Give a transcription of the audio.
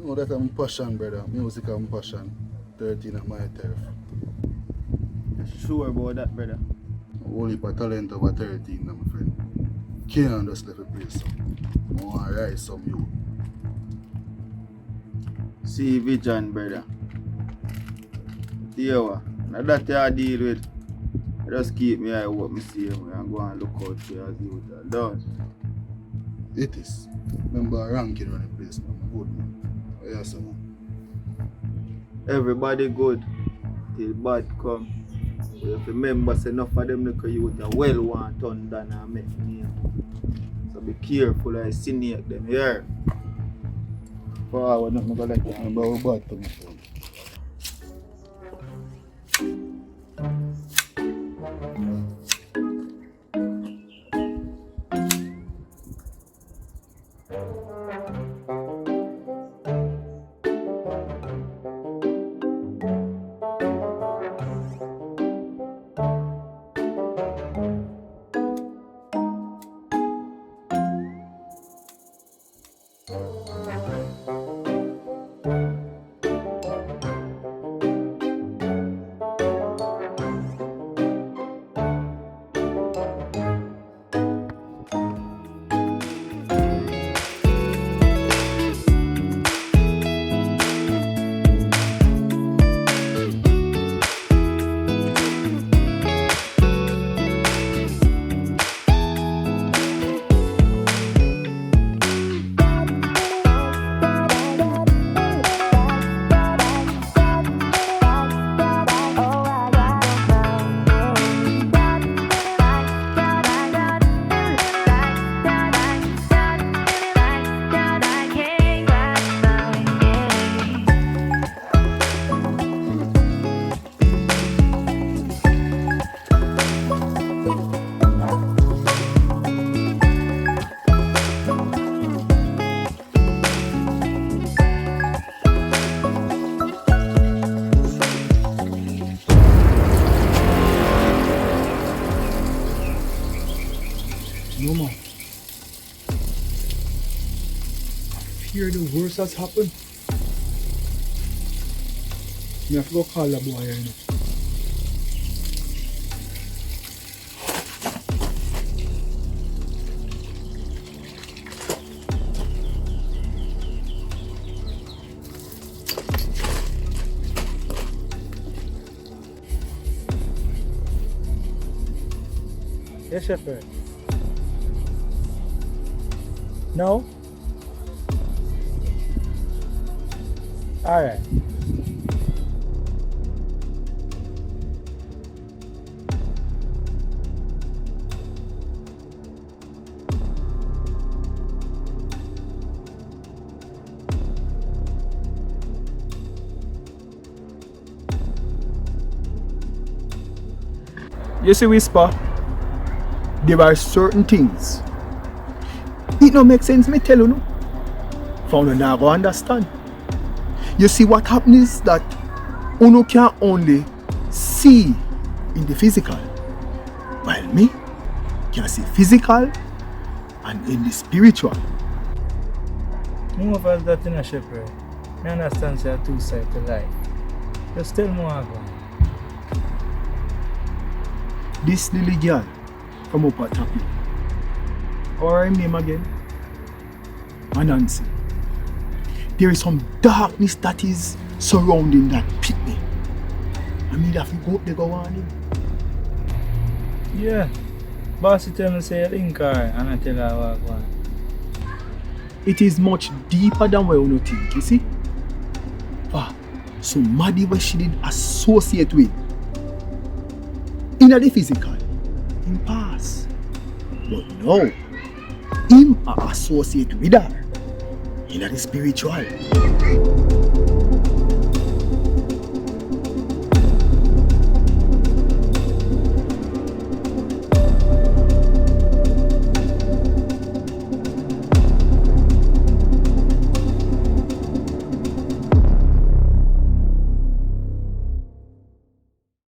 No, that I'm passion, brother. Music I'm passion. 13 at my turf. You sure about that, brother? Only for talent over 13, my friend. Can't just let it play some. I want to rise some you. See vision, brother. Dear, now that I deal with, just keep me eye what me see and go and look out for you as you are done. It is. Remember ranking on the place, man. Good, man. Yes, man. Everybody good till bad come. But if you remember, say enough of them look you with a well want turn down and make me. So be careful, I snake them here. Forward, nothing but like that. Remember how bad to me, friend. No man. Fear the worst has happened. Me have to go call the boy here, you know. Yes, Shepherd. No? Alright. You see, Whisper, there are certain things. It don't make sense, me tell you, no. For you not go understand. You see, what happens is that you can only see in the physical, while me can see physical and in the spiritual. More of us that in a shepherd. I understand there are two sides to life. Just tell me what going. This little girl from up at top here. Or her name again? Nancy. There is some darkness that is surrounding that pitney. I mean, if you go up there, go on in. Yeah. Bossy tell me say link her and I tell her what going. It is much deeper than what you think, you see? Somebody what she did associate with in the physical, in past. But no, him associate with her in the spiritual.